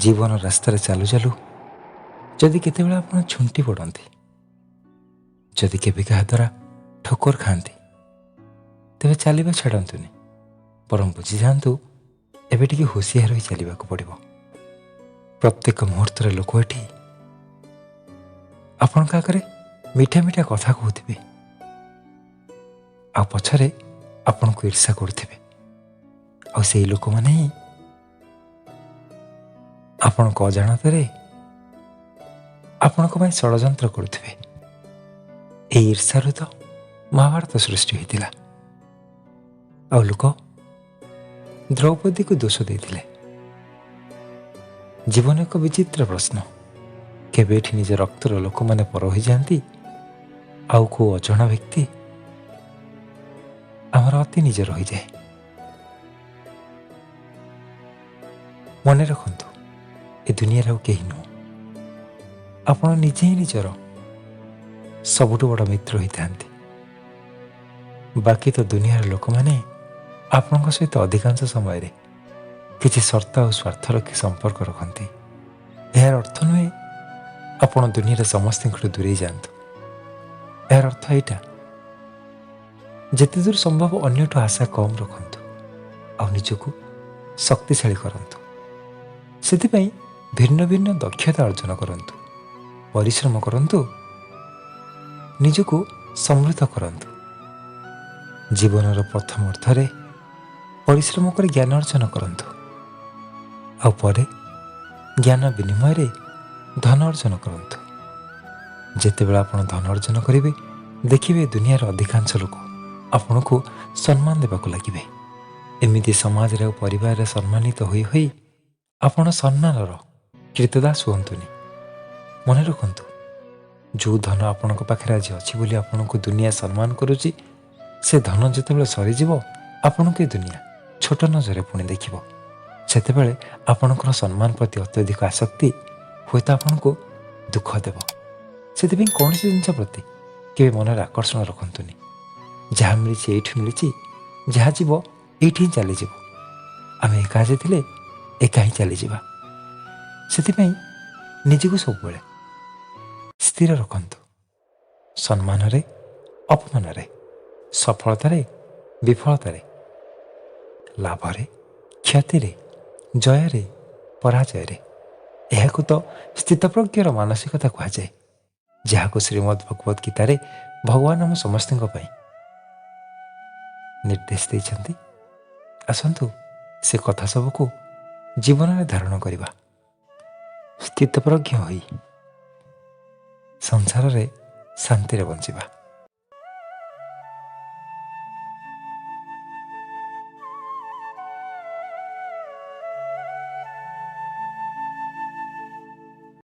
ଜୀବନ ରାସ୍ତାରେ ଚାଲୁ ଚାଲୁ ଯଦି କେତେବେଳେ ଆପଣ ଝୁଣ୍ଟି ପଡ଼ନ୍ତି, ଯଦି କେବେ କାହା ଦ୍ୱାରା ଠୋକର ଖାଆନ୍ତି, ତେବେ ଚାଲିବା ଛାଡ଼ନ୍ତୁନି, ବରଂ ବୁଝିଯାଆନ୍ତୁ ଏବେ ଟିକେ ହୁସିଆର ହୋଇ ଚାଲିବାକୁ ପଡ଼ିବ। ପ୍ରତ୍ୟେକ ମୁହୂର୍ତ୍ତରେ ଲୋକ ଏଠି ଆପଣଙ୍କ ଆଗରେ ମିଠା ମିଠା କଥା କହୁଥିବେ, ଆଉ ପଛରେ ଆପଣଙ୍କୁ ଈର୍ଷା କରୁଥିବେ, ଆଉ ସେଇ ଲୋକମାନେ ହିଁ ଆପଣଙ୍କ ଅଜାଣତରେ ଆପଣଙ୍କ ପାଇଁ ଷଡ଼ଯନ୍ତ୍ର କରୁଥିବେ। ଏହି ଈର୍ଷାରୁ ତ ମହାଭାରତ ସୃଷ୍ଟି ହୋଇଥିଲା, ଆଉ ଲୋକ ଦ୍ରୌପଦୀକୁ ଦୋଷ ଦେଇଥିଲେ। ଜୀବନ ଏକ ବିଚିତ୍ର ପ୍ରଶ୍ନ। କେବେ ଏଠି ନିଜ ରକ୍ତର ଲୋକମାନେ ପର ହୋଇଯାଆନ୍ତି, ଆଉ କେଉଁ ଅଜଣା ବ୍ୟକ୍ତି ଆମର ଅତି ନିଜର ହୋଇଯାଏ। ମନେ ରଖନ୍ତୁ, ଏ ଦୁନିଆରେ ଆଉ କେହି ନୁହଁ, ଆପଣ ନିଜେ ହିଁ ନିଜର ସବୁଠୁ ବଡ଼ ମିତ୍ର ହୋଇଥାନ୍ତି। ବାକି ତ ଦୁନିଆର ଲୋକମାନେ ଆପଣଙ୍କ ସହିତ ଅଧିକାଂଶ ସମୟରେ କିଛି ସର୍ତ୍ତ ଆଉ ସ୍ୱାର୍ଥ ରଖି ସମ୍ପର୍କ ରଖନ୍ତି। ଏହାର ଅର୍ଥ ନୁହେଁ ଆପଣ ଦୁନିଆରେ ସମସ୍ତଙ୍କଠୁ ଦୂରେଇ ଯାଆନ୍ତୁ। ଏହାର ଅର୍ଥ ଏଇଟା, ଯେତେ ଦୂର ସମ୍ଭବ ଅନ୍ୟଠୁ ଆଶା କମ୍ ରଖନ୍ତୁ ଆଉ ନିଜକୁ ଶକ୍ତିଶାଳୀ କରନ୍ତୁ। ସେଥିପାଇଁ ଭିନ୍ନ ଭିନ୍ନ ଦକ୍ଷତା ଅର୍ଜନ କରନ୍ତୁ, ପରିଶ୍ରମ କରନ୍ତୁ, ନିଜକୁ ସମୃଦ୍ଧ କରନ୍ତୁ। ଜୀବନର ପ୍ରଥମ ଅର୍ଥରେ ପରିଶ୍ରମ କରି ଜ୍ଞାନ ଅର୍ଜନ କରନ୍ତୁ, ଆଉ ପରେ ଜ୍ଞାନ ବିନିମୟରେ ଧନ ଅର୍ଜନ କରନ୍ତୁ। ଯେତେବେଳେ ଆପଣ ଧନ ଅର୍ଜନ କରିବେ, ଦେଖିବେ ଦୁନିଆର ଅଧିକାଂଶ ଲୋକ ଆପଣଙ୍କୁ ସମ୍ମାନ ଦେବାକୁ ଲାଗିବେ। ଏମିତି ସମାଜରେ ଆଉ ପରିବାରରେ ସମ୍ମାନିତ ହୋଇ ହୋଇ ଆପଣ ସମ୍ମାନର କ୍ରୀତଦାସ ହୁଅନ୍ତୁନି। ମନେ ରଖନ୍ତୁ, ଯେଉଁ ଧନ ଆପଣଙ୍କ ପାଖରେ ଆଜି ଅଛି ବୋଲି ଆପଣଙ୍କୁ ଦୁନିଆ ସମ୍ମାନ କରୁଛି, ସେ ଧନ ଯେତେବେଳେ ସରିଯିବ, ଆପଣଙ୍କୁ ଏ ଦୁନିଆ ଛୋଟ ନଜରରେ ପୁଣି ଦେଖିବ। ସେତେବେଳେ ଆପଣଙ୍କର ସମ୍ମାନ ପ୍ରତି ଅତ୍ୟଧିକ ଆସକ୍ତି ହୁଏତ ଆପଣଙ୍କୁ ଦୁଃଖ ଦେବ। ସେଥିପାଇଁ କୌଣସି ଜିନିଷ ପ୍ରତି କେବେ ମନରେ ଆକର୍ଷଣ ରଖନ୍ତୁନି। ଯାହା ମିଳିଛି ଏଇଠି ମିଳିଛି, ଯାହା ଯିବ ଏଇଠି ହିଁ ଚାଲିଯିବ। ଆମେ ଏକା ଆସିଥିଲେ ଏକା ହିଁ ଚାଲିଯିବା। ସେଥିପାଇଁ ନିଜକୁ ସବୁବେଳେ ସ୍ଥିର ରଖନ୍ତୁ। ସମ୍ମାନରେ, ଅପମାନରେ, ସଫଳତାରେ, ବିଫଳତାରେ, ଲାଭରେ, କ୍ଷତିରେ, ଜୟରେ, ପରାଜୟରେ, ଏହାକୁ ତ ସ୍ଥିତପ୍ରଜ୍ଞର ମାନସିକତା କୁହାଯାଏ, ଯାହାକୁ ଶ୍ରୀମଦ୍ ଭଗବତ ଗୀତାରେ ଭଗବାନ ଆମ ସମସ୍ତଙ୍କ ପାଇଁ ନିର୍ଦ୍ଦେଶ ଦେଇଛନ୍ତି। ଆସନ୍ତୁ ସେ କଥା ସବୁକୁ ଜୀବନରେ ଧାରଣ କରିବା, ସ୍ଥିତପ୍ରଜ୍ଞ ହୋଇ ସଂସାରରେ ଶାନ୍ତିରେ ବଞ୍ଚିବା।